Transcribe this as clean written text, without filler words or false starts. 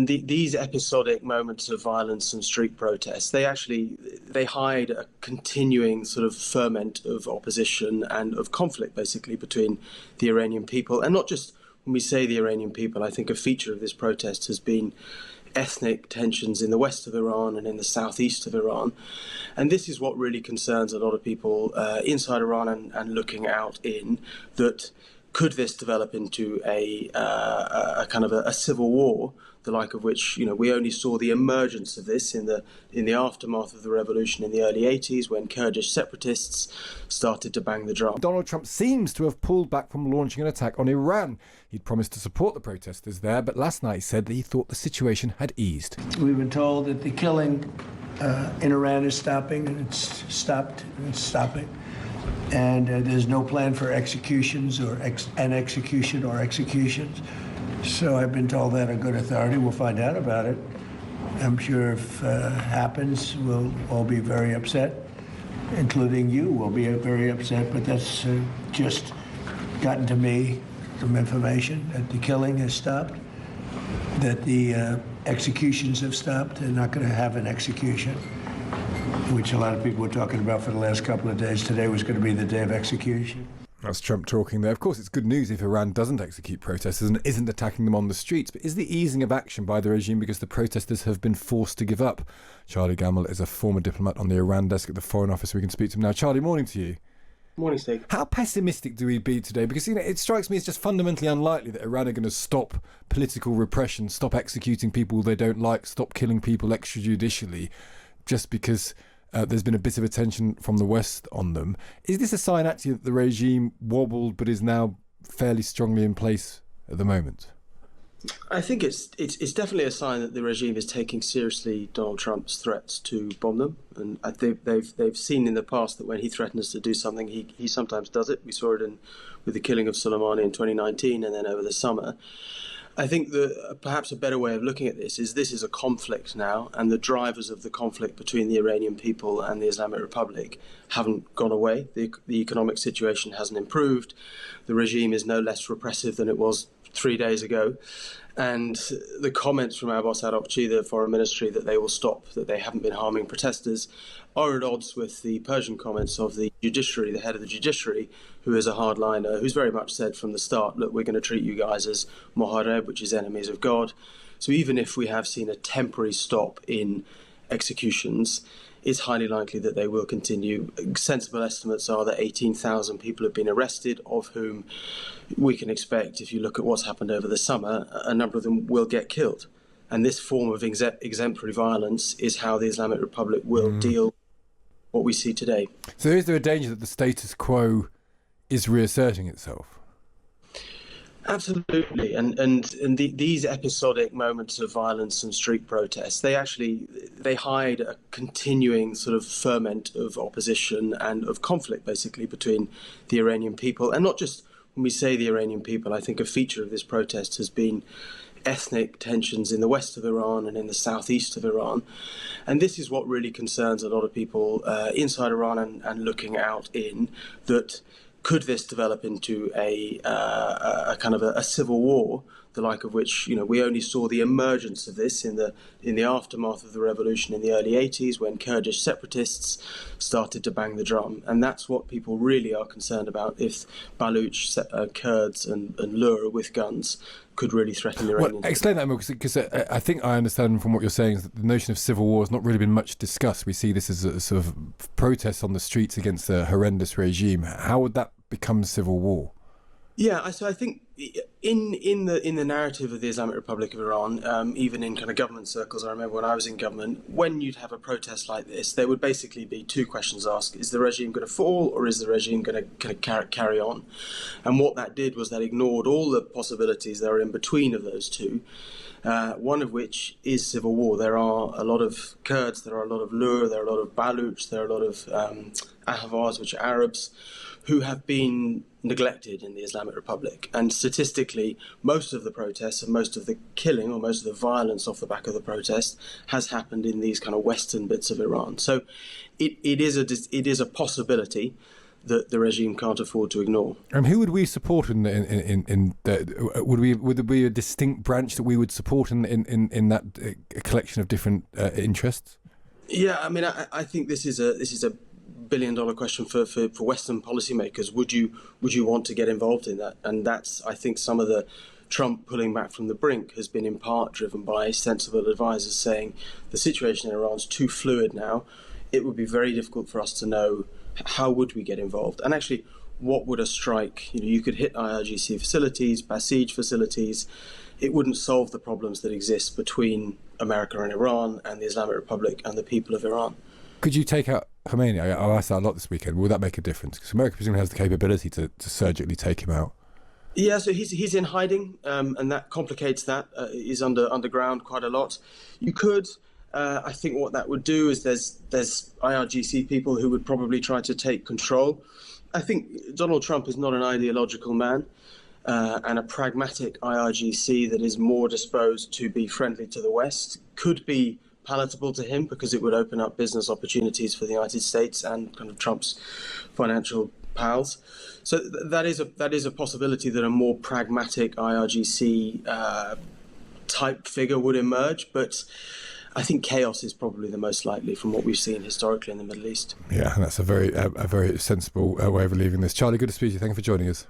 these episodic moments of violence and street protests, they hide a continuing sort of ferment of opposition and of conflict, basically, between the Iranian people. And not just when we say the Iranian people, I think a feature of this protest has been ethnic tensions in the west of Iran and in the southeast of Iran. And this is what really concerns a lot of people inside Iran and looking out in, that could this develop into a kind of a civil war, the like of which, we only saw the emergence of this in the aftermath of the revolution in the early 80s, when Kurdish separatists started to bang the drum. Donald Trump seems to have pulled back from launching an attack on Iran. He'd promised to support the protesters there, but last night he said that he thought the situation had eased. We've been told that the killing in Iran is stopping, and it's stopped, and it's stopping. And there's no plan for executions or executions. So I've been told that on good authority. We'll find out about it. I'm sure if it happens, we'll all be very upset, including you will be very upset. But that's just gotten to me, some information that the killing has stopped, that the executions have stopped. They're not going to have an execution, which a lot of people were talking about for the last couple of days. Today was going to be the day of execution. That's Trump talking there. Of course, it's good news if Iran doesn't execute protesters and isn't attacking them on the streets. But is the easing of action by the regime because the protesters have been forced to give up? Charlie Gammell is a former diplomat on the Iran desk at the Foreign Office. We can speak to him now. Charlie, morning to you. Morning, Steve. How pessimistic do we be today? Because, it strikes me as just fundamentally unlikely that Iran are going to stop political repression, stop executing people they don't like, stop killing people extrajudicially, just because there's been a bit of attention from the West on them. Is this a sign actually that the regime wobbled but is now fairly strongly in place at the moment? I think it's definitely a sign that the regime is taking seriously Donald Trump's threats to bomb them, and I think they've seen in the past that when he threatens to do something, he sometimes does it. We saw it with the killing of Soleimani in 2019, and then over the summer. I think that perhaps a better way of looking at this is a conflict now, and the drivers of the conflict between the Iranian people and the Islamic Republic haven't gone away. The economic situation hasn't improved. The regime is no less repressive than it was 3 days ago. And the comments from Abbas Araghchi, the foreign ministry, that they will stop, that they haven't been harming protesters, are at odds with the Persian comments of the judiciary, the head of the judiciary, who is a hardliner, who's very much said from the start, look, we're going to treat you guys as Mohareb, which is enemies of God. So even if we have seen a temporary stop in executions, it's highly likely that they will continue. Sensible estimates are that 18,000 people have been arrested, of whom we can expect, if you look at what's happened over the summer, a number of them will get killed. And this form of exemplary violence is how the Islamic Republic will deal with what we see today. So is there a danger that the status quo is reasserting itself? Absolutely, these episodic moments of violence and street protests, they hide a continuing sort of ferment of opposition and of conflict, basically, between the Iranian people. And not just when we say the Iranian people, I think a feature of this protest has been ethnic tensions in the west of Iran and in the southeast of Iran. And this is what really concerns a lot of people inside Iran and looking out in, that could this develop into a kind of a civil war, the like of which, we only saw the emergence of this in the aftermath of the revolution in the early 80s, when Kurdish separatists started to bang the drum. And that's what people really are concerned about, if Baluch, Kurds and Lur with guns could really threaten the Iranians. Well, explain that more, because I think I understand from what you're saying is that the notion of civil war has not really been much discussed. We see this as a sort of protest on the streets against a horrendous regime. How would that become civil war? Yeah, so I think in the narrative of the Islamic Republic of Iran, even in kind of government circles, I remember when I was in government, when you'd have a protest like this, there would basically be two questions asked: is the regime going to fall, or is the regime going to carry on? And what that did was that ignored all the possibilities that are in between of those two. One of which is civil war. There are a lot of Kurds, there are a lot of Lur, there are a lot of Baluch, there are a lot of Ahvaz, which are Arabs, who have been neglected in the Islamic Republic. And statistically, most of the protests and most of the killing or most of the violence off the back of the protest has happened in these kind of western bits of Iran. So it is a possibility that the regime can't afford to ignore. And who would we support in the, would there be a distinct branch that we would support in that collection of different interests? Yeah, I mean, I think this is a billion-dollar question for Western policymakers. Would you want to get involved in that? And that's, I think, some of the Trump pulling back from the brink has been in part driven by sensible advisors saying the situation in Iran's too fluid now. It would be very difficult for us to know how would we get involved, and actually what would a strike, you could hit IRGC facilities, Basij facilities. It wouldn't solve the problems that exist between America and Iran and the Islamic Republic and the people of Iran. Could you take out Khomeini? I asked that a lot this weekend. Will that make a difference? Because America presumably has the capability to surgically take him out. Yeah, so he's in hiding, and that complicates that. He's underground quite a lot. You could, I think what that would do is there's IRGC people who would probably try to take control. I think Donald Trump is not an ideological man, and a pragmatic IRGC that is more disposed to be friendly to the West could be palatable to him because it would open up business opportunities for the United States and kind of Trump's financial pals. So that is a possibility that a more pragmatic IRGC type figure would emerge, but I think chaos is probably the most likely from what we've seen historically in the Middle East. Yeah, and that's a very sensible way of leaving this. Charlie, good to speak to you. Thank you for joining us.